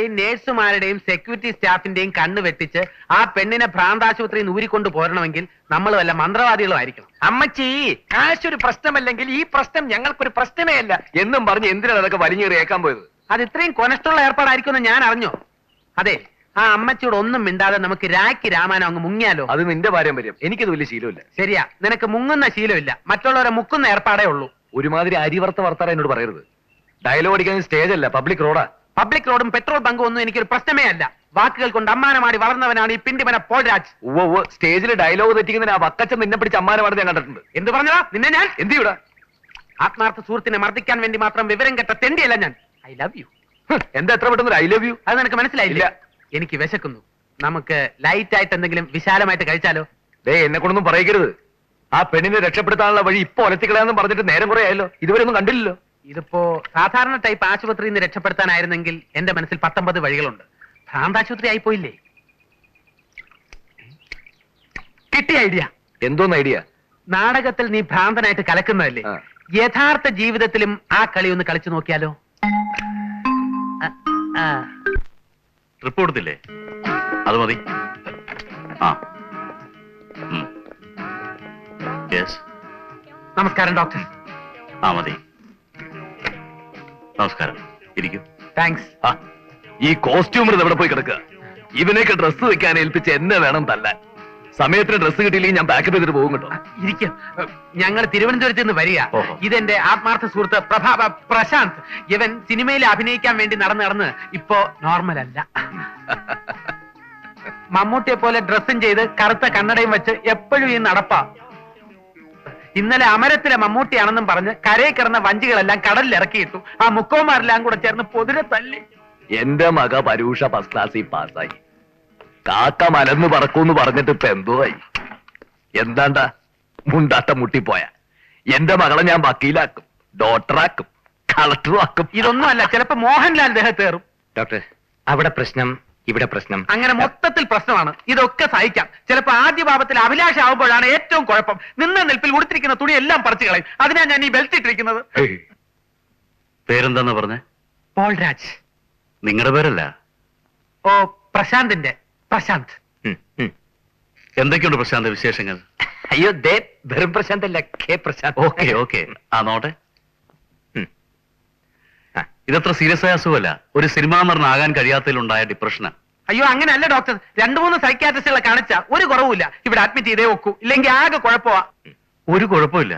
ഡോക്ടർമാരുടെയും നേഴ്സുമാരുടെയും security സ്റ്റാഫിന്റെയും കണ്ണ് വെട്ടിച്ച് ആ പെണ്ണിനെ ഭ്രാന്താശുപത്രിയിൽ നിന്ന് ഊരിക്കൊണ്ട് പോരണമെങ്കിൽ നമ്മൾ വല്ല മന്ത്രവാദികളും ആയിരിക്കണം. അമ്മച്ചി, കാശൊരു പ്രശ്നമല്ലെങ്കിൽ ഈ പ്രശ്നം ഞങ്ങൾക്കൊരു പ്രശ്നമേ അല്ല എന്നും പറഞ്ഞ് എന്തിനാണ് അതൊക്കെ വലിഞ്ഞേറിയേക്കാൻ പോയത്? അത് ഇത്രയും കൊനഷ്ടമുള്ള ഏർപ്പാടായിരിക്കുമെന്ന് ഞാൻ അറിഞ്ഞോ? അതെ, ആ അമ്മച്ചിയോട് ഒന്നും മിണ്ടാതെ നമുക്ക് രാഖി രാമായണം അങ്ങ് മുങ്ങിയാലോ? അത് നിന്റെ പാരമ്പര്യം, എനിക്കത് വലിയ ശീലമില്ല. ശരിയാ, നിനക്ക് മുങ്ങുന്ന ശീലമില്ല, മറ്റുള്ളവരെ മുക്കുന്ന ഏർപ്പാടേ ഉള്ളൂ. ഒരുമാതിരി അരിവർത്ത വർത്താനം എന്നോട് പറയരുത്. ഡയലോഗ് അടിക്കാൻ സ്റ്റേജ് അല്ല, പബ്ലിക് റോഡാ. പബ്ലിക് റോഡും പെട്രോൾ ബങ്കും ഒന്നും എനിക്കൊരു പ്രശ്നമേ അല്ല. വാക്കുകൾ കൊണ്ട് അമ്മാനമാടി വളർന്നവനാണ് ഈ പിണ്ടിമന പോൾരാജ്. സ്റ്റേജിൽ ഡയലോഗ് തെറ്റിക്കുന്നതിന് ആ വക്കച്ചൻ നിന്നെ പിടിച്ച് അമ്മാനമാടി ഞാൻ കണ്ടിട്ടുണ്ട്. എന്ത് പറഞ്ഞതാ നിന്നെ ഞാൻ? എന്ത് ചെയ്യൂടാ? ആത്മാർത്ഥ സുഹൃത്തിനെ മർദ്ദിക്കാൻ വേണ്ടി മാത്രം വിവരം കെട്ട തെണ്ടിയല്ല ഞാൻ. I love you. എന്താ എത്ര പെട്ടെന്ന് ഐ ലവ് യു? അത് നിനക്ക് മനസ്സിലായില്ല? എനിക്ക് വിശക്കുന്നു. നമുക്ക് ലൈറ്റ് ആയിട്ട് എന്തെങ്കിലും വിശാലമായിട്ട് കഴിച്ചാലോ? എന്നെ കൊണ്ടൊന്നും പറയരുത്. ആ പെണ്ണിനെ രക്ഷപ്പെടുത്താനുള്ള വഴി ഇപ്പൊ ഒലത്തിക്കളയാന്ന് പറഞ്ഞിട്ട് നേരം കുറെ ആയല്ലോ, ഇതുവരെ ഒന്നും കണ്ടില്ലല്ലോ. ഇതിപ്പോ സാധാരണ ടൈപ്പ് ആശുപത്രിയിൽ നിന്ന് രക്ഷപ്പെടുത്താനായിരുന്നെങ്കിൽ എന്റെ മനസ്സിൽ 19 വഴികളുണ്ട്. ഭ്രാന്താശുപത്രി ആയിപ്പോയില്ലേ? കിട്ടിയ ഐഡിയ. എന്തോന്ന് ഐഡിയ? നാടകത്തിൽ നീ ഭ്രാന്തനായിട്ട് കലക്കുന്നതല്ലേ, യഥാർത്ഥ ജീവിതത്തിലും ആ കളി ഒന്ന് കളിച്ചു നോക്കിയാലോ? ട്രിപ്പ് കൊടുത്തില്ലേ? അത് മതി. ആ, നമസ്കാരം ഡോക്ടർ. ആ മതി. നമസ്കാരം, ഇരിക്കൂ. താങ്ക്സ്. ഈ കോസ്റ്റ്യൂമർ എവിടെ പോയി കിടക്കുക? ഇവനൊക്കെ ഡ്രസ്സ് വെക്കാൻ ഏൽപ്പിച്ച് എന്നെ വേണം തല്ലാൻ. സമയത്തിന് ഡ്രസ്സ് കിട്ടിയില്ലെങ്കിൽ ഞാൻ പാക്കപ്പ് ചെയ്തിട്ട് പോകും കേട്ടോ. ഇരിക്കും. ഞങ്ങൾ തിരുവനന്തപുരത്ത് നിന്ന് വരിക. ഇതെന്റെ ആത്മാർത്ഥ സുഹൃത്ത് പ്രശാന്ത്. ഇവൻ സിനിമയിൽ അഭിനയിക്കാൻ വേണ്ടി നടന്ന് ഇപ്പോ നോർമൽ അല്ല. മമ്മൂട്ടിയെ പോലെ ഡ്രസ്സും ചെയ്ത് കറുത്ത കണ്ണടയും വെച്ച് എപ്പോഴും ഈ നടപ്പാ. ഇന്നലെ അമരത്തിലെ മമ്മൂട്ടിയാണെന്നും പറഞ്ഞ് കരയിൽ കിടന്ന വഞ്ചികളെല്ലാം കടലിൽ ഇറക്കിയിട്ടു. ആ മുക്കോമാരെല്ലാം കൂടെ ചേർന്ന് പൊതിരെ തല്ലി. എന്റെ മക പരൂഷ ഫസ്റ്റ് ക്ലാസ്സിൽ പാസ്സായി. കാക്ക മലന്ന് പറക്കൂന്ന് പറഞ്ഞിട്ട് ഇപ്പൊ എന്തോ ആയി. എന്താണ്ടാ മുണ്ടാട്ട മുട്ടിപ്പോയ എന്റെ മകളെ ഞാൻ വക്കീലാക്കും, ഡോക്ടറാക്കും, കളക്ടറും ആക്കും. ഇതൊന്നും അല്ല, ചിലപ്പോ മോഹൻലാൽ ദേഹത്തേറും. ഡോക്ടർ, അവിടെ പ്രശ്നം, ഇവിടെ പ്രശ്നം, അങ്ങനെ മൊത്തത്തിൽ പ്രശ്നമാണ്. ഇതൊക്കെ സഹിക്കാം. ചിലപ്പോ ആദ്യ ഭാവത്തിൽ അഭിലാഷം ആവുമ്പോഴാണ് ഏറ്റവും കുഴപ്പം. നിന്ന നിൽപ്പിൽ ഉടുത്തിരിക്കുന്ന തുണി എല്ലാം പറിച്ചു കളയും. അതിനാ ഞാൻ ഈ ബെൽറ്റ് ഇട്ടിരിക്കുന്നത്. പേരെന്താന്ന് പറഞ്ഞേ? പോൾരാജ്. നിങ്ങളുടെ പേരല്ല? ഓ, പ്രശാന്തിന്റെ. പ്രശാന്ത്. എന്തൊക്കെയുണ്ട് പ്രശാന്ത് വിശേഷങ്ങൾ? അയ്യോ, ദേ വെറും പ്രശാന്ത് അല്ല, കെ പ്രശാന്ത്. Okay okay. ആ നോട്ടെ. ഇതത്ര സീരിയസ് ആയ അസുഖമല്ല, ഒരു സിനിമാ നടനാകാൻ കഴിയാത്തതിലുണ്ടായ ഡിപ്രഷനാ. അയ്യോ, അങ്ങനെയല്ല ഡോക്ടർ. 2-3 സൈക്യാട്രിസ്റ്റുകളെ കാണിച്ച ഒരു കുറവുമില്ല. ഇവിടെ അഡ്മിറ്റ് ചെയ്തേ വെക്കൂ, ഇല്ലെങ്കിൽ ആകെ കുഴപ്പമാ. ഒരു കുഴപ്പമില്ല,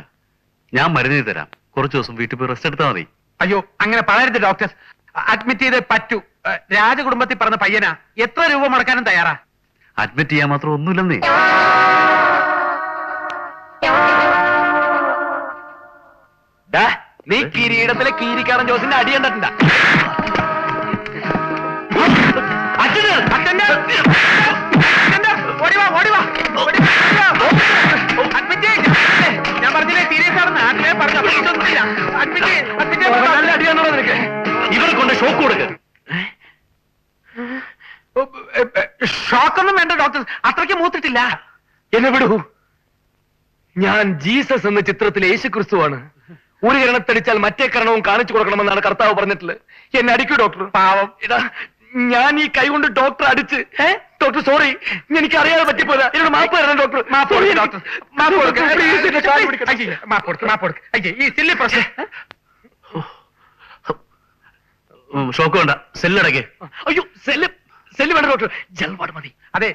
ഞാൻ മരുന്ന് തരാം. കുറച്ചു ദിവസം വീട്ടിൽ പോയി റെസ്റ്റ് എടുത്താൽ മതി. അയ്യോ, അങ്ങനെ പറയരുത് ഡോക്ടർ. അഡ്മിറ്റ് ചെയ്തേ പറ്റൂ. രാജകുടുംബത്തിൽ പറഞ്ഞ പയ്യനാ. എത്ര രൂപ മുടക്കാനും തയ്യാറാ. അഡ്മിറ്റ് ചെയ്യാൻ മാത്രം ഒന്നുമില്ലെന്നേ. നീ കിരീടത്തിലെ കീരിക്കാരൻ ജോസിന്റെ അടി കണ്ടിട്ടുണ്ട? ഞാൻ പറഞ്ഞില്ലേ സീരിയസ് ആണെന്ന്. ഇവരെ കൊണ്ട് ഷോക്ക് കൊടുക്ക. ഷോക്കൊന്നും വേണ്ട ഡോക്ടർ, അത്രയ്ക്ക് മൂത്തിട്ടില്ല. എന്നെ വിടൂ. ഞാൻ ജീസസ് എന്ന ചിത്രത്തിലെ യേശുക്രിസ്തുവാണ്. ഒരു കരണത്തടിച്ചാൽ മറ്റേ കരണവും കാണിച്ചു കൊടുക്കണമെന്നാണ് കർത്താവ് പറഞ്ഞിട്ടുള്ളത്. എന്നെ അടിക്കൂ ഡോക്ടർ. പാവം. ഞാൻ ഈ കൈ കൊണ്ട് ഡോക്ടർ അടിച്ച്. ഡോക്ടർ സോറി, എനിക്ക് അറിയാതെ പറ്റിപ്പോരാ. എന്നോട് മാപ്പ് തരണം ഡോക്ടർ. ഈ സില്ലി പ്രശ്നം. ഷോക്ക് വേണ്ട, സെല്ലടക്കേ. അയ്യോ, സെല്ല് വേണ്ട ഡോക്ടർ, ജൽവാട് മതി. അതെ,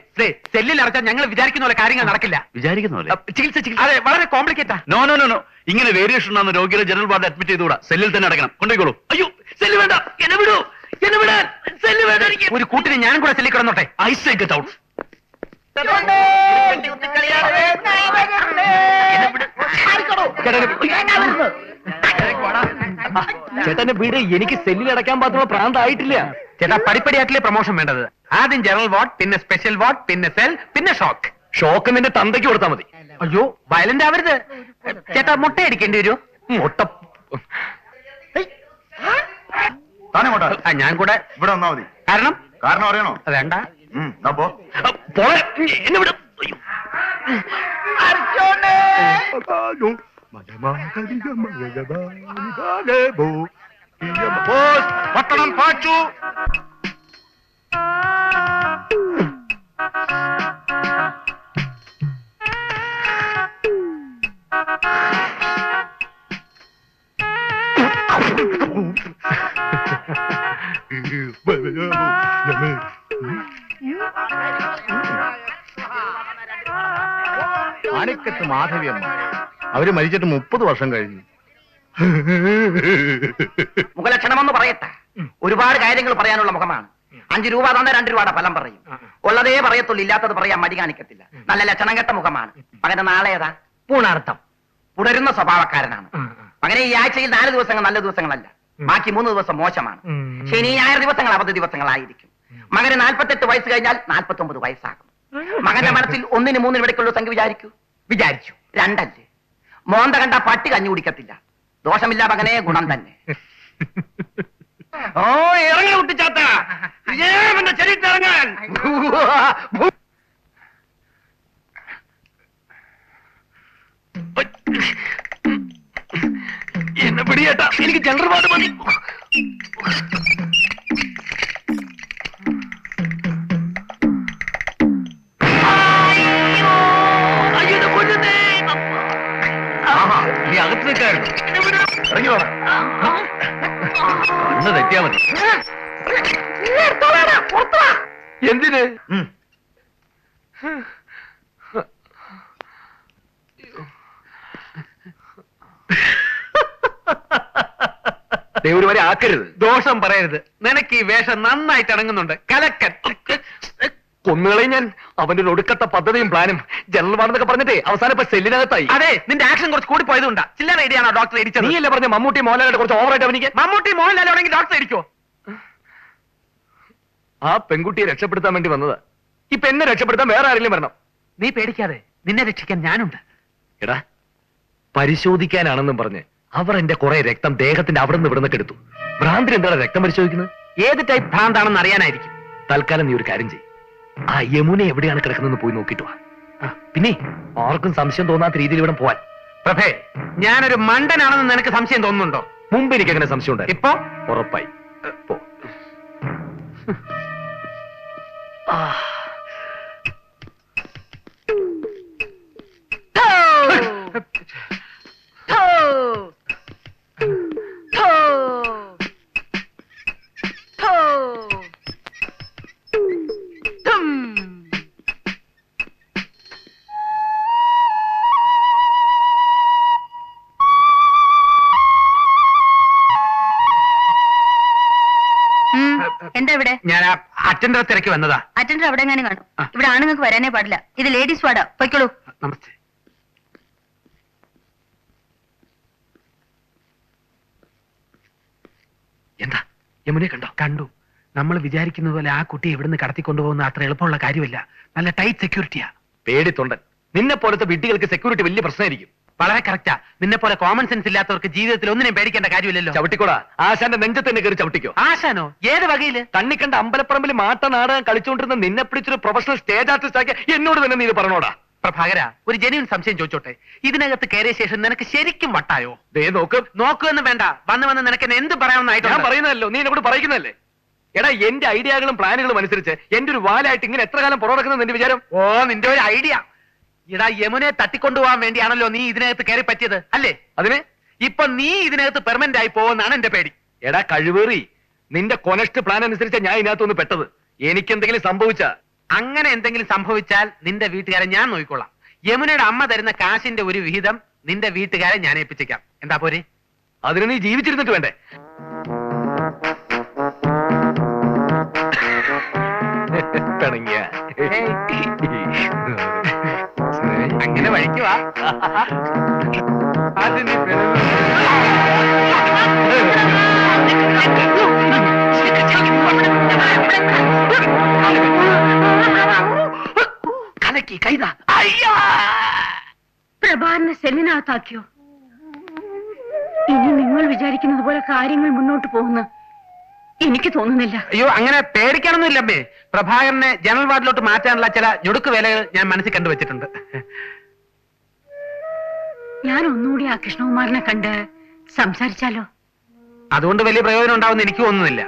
സെല്ലിൽ അടച്ചാൽ ഞങ്ങൾ വിചാരിക്കുന്ന പോലെ കാര്യങ്ങൾ നടക്കില്ല. വിചാരിക്കുന്ന പോലെ ചികിത്സ. അതെ, വളരെ കോംപ്ലിക്കേറ്റാ. നോ നോ നോ നോ, ഇങ്ങനെ വേരിയേഷൻ ഉണ്ടാകുന്ന രോഗികളെ ജനറൽ വാർഡ് അഡ്മിറ്റ് ചെയ്തുകൂടാ. സെല്ലിൽ തന്നെ അടക്കണം. കൊണ്ടുപോയിക്കോളൂ. അയ്യോ, സെല്ല് വേണ്ട, എന്നെ വിടൂ. എന്നെ വിടാൻ സെല്ല് വേണ്ട. ഒരു കൂട്ടിന് ഞാനും കൂടെ സെല്ലിൽ കിടന്നോട്ടെ. I say get out. ചേട്ടന്റെ വീട് എനിക്ക് സെല്ലിൽ അടയ്ക്കാൻ പാത്തുള്ള പ്രാന്തായിട്ടില്ല. ചേട്ടാ, പടിപ്പടിയായിട്ടില്ലേ പ്രൊമോഷൻ വേണ്ടത്? ആദ്യം ജനറൽ വാർഡ്, പിന്നെ സ്പെഷ്യൽ വാർഡ്, പിന്നെ സെൽ, പിന്നെ ഷോക്ക്. ഷോക്ക് നിന്റെ തന്തയ്ക്ക് കൊടുത്താൽ മതി. അയ്യോ, വയലന്റ് ആവരുത് ചേട്ടാ. മുട്ട അടിക്കേണ്ടി വരുമോ? മുട്ട ഞാൻ കൂടെ ഇവിടെ വന്നാ മതി. കാരണം അറിയണോ? വേണ്ട. എന്നെ വിടും. പട്ടണം പാച്ചു. ആണിക്കത്ത് മാധവിയമ്മ അവര് മരിച്ചിട്ട് 30 വർഷം കഴിഞ്ഞു. മുഖലക്ഷണമെന്ന് പറയട്ടെ. ഒരുപാട് കാര്യങ്ങൾ പറയാനുള്ള മുഖമാണ്. 5 രൂപ തന്ന 2 രൂപയുടെ ഫലം പറയും. ഉള്ളതേ പറയത്തുള്ളൂ, ഇല്ലാത്തത് പറയാൻ മടി കാണിക്കത്തില്ല. നല്ല ലക്ഷണം കെട്ട മുഖമാണ്. മകന്റെ നാളെ ഏതാ? പൂണാർത്ഥം. തുടരുന്ന സ്വഭാവക്കാരനാണ്. മകനെ ഈ ആഴ്ചയിൽ 4 ദിവസങ്ങൾ നല്ല ദിവസങ്ങളല്ല, ബാക്കി 3 ദിവസം മോശമാണ്. ശനി ഞായർ ദിവസങ്ങൾ അവധി ദിവസങ്ങളായിരിക്കും. മകന് 48 വയസ്സ് കഴിഞ്ഞാൽ 49 വയസ്സാകും. മകന്റെ മനസ്സിൽ 1-ന് 3-ന് ഇടയ്ക്കുള്ള സംഖ്യ വിചാരിച്ചു 2 അല്ലേ. മോന്ത കണ്ട പട്ടി കഞ്ഞു കുടിക്കത്തില്ല. ദോഷമില്ല മകനെ, ഗുണം തന്നെ. ഓ ഇറങ്ങി കുട്ടിച്ചാത്ത ചെറിയിട്ടിറങ്ങാൻ. എന്നെ പിടിയേട്ടാ, എനിക്ക് ജനറൽ വാർഡ് മതി. നീ അകത്ത് നിൽക്കായിരുന്നു. ഇറങ്ങി വേണം. കണ്ണ് തെറ്റിയാ മതി. എന്തിന്? ഒരു വരെ ആക്കരുത്, ദോഷം പറയരുത്. നിനക്ക് ഈ വേഷം നന്നായിട്ട് ഇണങ്ങുന്നുണ്ട്. കലക്കൻ. കൊന്നുകളയും ഞാൻ. അവന്റെ ഒരു ഒടുക്കത്തെ പദ്ധതിയും പ്ലാനും ജനറൽ വാർഡെന്നൊക്കെ പറഞ്ഞിട്ടേ അവസാനം ഇപ്പൊ സെല്ലിനകത്തായി. അതെ, നിന്റെ ആക്ഷൻ കുറച്ച് കൂടി പോയതുകൊണ്ടാ. ചില്ലറ ഐഡിയാണോ ഡോക്ടർ ഇടിച്ചത്? നീയല്ലേ പറഞ്ഞ മമ്മൂട്ടി മോഹൻലാലിനെ കുറച്ച് ഓവറായിട്ട് അവനിക്ക്? മമ്മൂട്ടി മോഹൻലാലാണെങ്കിൽ ഡോക്ടർ ഇടിക്കോ? ആ പെൺകുട്ടിയെ രക്ഷപ്പെടുത്താൻ വേണ്ടി വന്നതാ. ഇപ്പൊ എന്നെ രക്ഷപ്പെടുത്താൻ വേറെ ആരെങ്കിലും വരണം. നീ പേടിക്കാതെ, നിന്നെ രക്ഷിക്കാൻ ഞാനുണ്ട്. എടാ, പരിശോധിക്കാനാണെന്നും പറഞ്ഞ് അവർ എന്റെ കുറെ രക്തം ദേഹത്തിന്റെ അവിടെ നിന്ന് ഇവിടുന്ന് എടുത്തു. ഭ്രാന്തിന് എന്താണ് രക്തം പരിശോധിക്കുന്നത്? ഏത് ടൈപ്പ് ഭ്രാന്താണെന്ന് അറിയാനായിരിക്കും. തൽക്കാലം നീ ഒരു കാര്യം ചെയ്യും, ആ യമുന എവിടെയാണ് കിടക്കുന്നതെന്ന് പോയി നോക്കിയിട്ട് വാ. പിന്നെ ആർക്കും സംശയം തോന്നാത്ത രീതിയിൽ ഇവിടെ പോവാൻ. പ്രഭേ, ഞാനൊരു മണ്ടനാണെന്ന് നിനക്ക് സംശയം തോന്നുന്നുണ്ടോ? മുമ്പ് എനിക്ക് അങ്ങനെ സംശയം ഉണ്ടായി. ഇപ്പൊ ഉറപ്പായി. പോ. എന്താ ഇവിടെ? ഞാൻ അറ്റൻഡർ തിരക്കി വന്നതാ. അറ്റൻഡർ അവിടെ എങ്ങനെ കാണും? ഇവിടെ ആണുങ്ങൾക്ക് വരാനേ പാടില്ല. ഇത് ലേഡീസ് വാർഡാ. പൊയ്ക്കോളൂ. നമസ്തേ. എന്താ യമുനെ കണ്ടോ? കണ്ടു. നമ്മൾ വിചാരിക്കുന്നത് പോലെ ആ കുട്ടിയെ ഇവിടുന്ന് കടത്തിക്കൊണ്ടുപോകുന്ന അത്ര എളുപ്പമുള്ള കാര്യമല്ല. നല്ല ടൈറ്റ് സെക്യൂരിറ്റിയാ. പേടിത്തൊണ്ടൻ. നിന്നെ പോലത്തെ വിഡ്ഢികൾക്ക് സെക്യൂരിറ്റി വലിയ പ്രശ്നമായിരിക്കും. വളരെ കറക്റ്റാ. നിന്നെ പോലെ കോമൺ സെൻസ് ഇല്ലാത്തവർക്ക് ജീവിതത്തിൽ ഒന്നിനും പേടിക്കേണ്ട കാര്യമില്ലല്ലോ. ചവിട്ടിക്കോടാ. ആശാന്റെ നെഞ്ചത്ത് തന്നെ കയറി ചവിട്ടിക്കോ. ആശാനോ? ഏത് വകയില്? കണ്ണിക്കണ്ട അമ്പലപ്പറമ്പിൽ മാട്ട നാടകം കളിച്ചുകൊണ്ടിരുന്ന നിന്നെ പിടിച്ചൊരു പ്രൊഫഷണൽ സ്റ്റേജ് ആർട്ടിസ്റ്റ് ആക്കിയ എന്നോട് തന്നെ നീ ഇത് പറഞ്ഞോടാ. പ്രഭാകര, ഒരു ജെന്യൂൻ സംശയം ചോദിച്ചോട്ടെ. ഇതിനകത്ത് കയറിയ ശേഷം നിനക്ക് ശരിക്കും വട്ടായോ? ദേ നോക്ക്. നോക്കുമെന്ന് വേണ്ട, വന്ന് നിനക്ക് എന്നെ എന്ത് പറയാമെന്നായിട്ട് ഞാൻ പറയുന്നതല്ലോ, നീ എന്നോട് പറയുന്നതല്ലേ. എടാ, എന്റെ ഐഡിയകളും പ്ലാനുകളും അനുസരിച്ച് എന്റെ ഒരു വാലായിട്ട് ഇങ്ങനെ എത്ര കാലം പുറകിക്കുന്നത് നിന്റെ വിചാരം? ഓ, നിന്റെ ഒരു ഐഡിയ. ഇടാ, യമുനെ തട്ടിക്കൊണ്ടുപോകാൻ വേണ്ടിയാണല്ലോ നീ ഇതിനകത്ത് കയറി പറ്റിയത്, അല്ലേ? അതിന് ഇപ്പൊ നീ ഇതിനകത്ത് പെർമനന്റ് ആയി പോകുമെന്നാണ് എന്റെ പേടി. എടാ കഴിവേറി, നിന്റെ കൊനസ്റ്റ് പ്ലാൻ അനുസരിച്ച് ഞാൻ ഇതിനകത്തൊന്ന് പെട്ടത്. എനിക്കെന്തെങ്കിലും സംഭവിച്ച അങ്ങനെ എന്തെങ്കിലും സംഭവിച്ചാൽ നിന്റെ വീട്ടുകാരെ ഞാൻ നോക്കിക്കൊള്ളാം. യമുനയുടെ അമ്മ തരുന്ന കാശിന്റെ ഒരു വിഹിതം നിന്റെ വീട്ടുകാരെ ഞാൻ ഏൽപ്പിച്ചേക്കാം. എന്താ പോരെ? അതിന് നീ ജീവിച്ചിരുന്നിട്ട് വേണ്ടേ? പിണങ്ങിയ അങ്ങനെ വഴിക്കുവാ. കലക്കി കൈതാ. പ്രഭാകരനെ സെല്ലിനകത്താക്കിയോ? ഇനി നിങ്ങൾ വിചാരിക്കുന്നത് പോലെ കാര്യങ്ങൾ മുന്നോട്ട് പോകുന്ന എനിക്ക് തോന്നുന്നില്ല. അയ്യോ, അങ്ങനെ പേടിക്കാനൊന്നുമില്ല അമ്മേ. പ്രഭാകരനെ ജനറൽ വാർഡിലോട്ട് മാറ്റാനുള്ള ചില ഞൊടുക്ക് വേലകൾ ഞാൻ മനസ്സിൽ കണ്ടുവച്ചിട്ടുണ്ട്. ഞാൻ ഒന്നുകൂടി ആ കൃഷ്ണകുമാറിനെ കണ്ട് സംസാരിച്ചാലോ? അതുകൊണ്ട് വലിയ പ്രയോജനം ഉണ്ടാവുമെന്ന് എനിക്ക് തോന്നുന്നില്ല.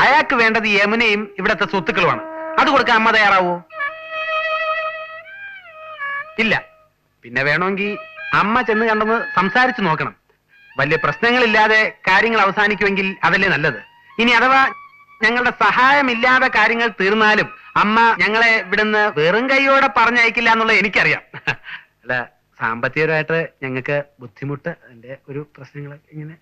അയാൾക്ക് വേണ്ടത് യമുനയും ഇവിടത്തെ സ്വത്തുക്കളുമാണ്. അത് കൊടുക്കാൻ അമ്മ തയ്യാറാവോ? ഇല്ല. പിന്നെ വേണമെങ്കിൽ അമ്മ ചെന്ന് കണ്ടെന്ന് സംസാരിച്ചു നോക്കണം. വലിയ പ്രശ്നങ്ങളില്ലാതെ കാര്യങ്ങൾ അവസാനിക്കുമെങ്കിൽ അതല്ലേ നല്ലത്. ഇനി അഥവാ ഞങ്ങളുടെ സഹായമില്ലാതെ കാര്യങ്ങൾ തീർന്നാലും അമ്മ ഞങ്ങളെ ഇവിടുന്ന് വെറും കൈയോടെ പറഞ്ഞയക്കില്ല എന്നുള്ളത് എനിക്കറിയാം. അല്ല, സാമ്പത്തികമായിട്ട് ഞങ്ങൾക്ക് ബുദ്ധിമുട്ട്, അതിന്റെ ഒരു പ്രശ്നങ്ങൾ ഇങ്ങനെ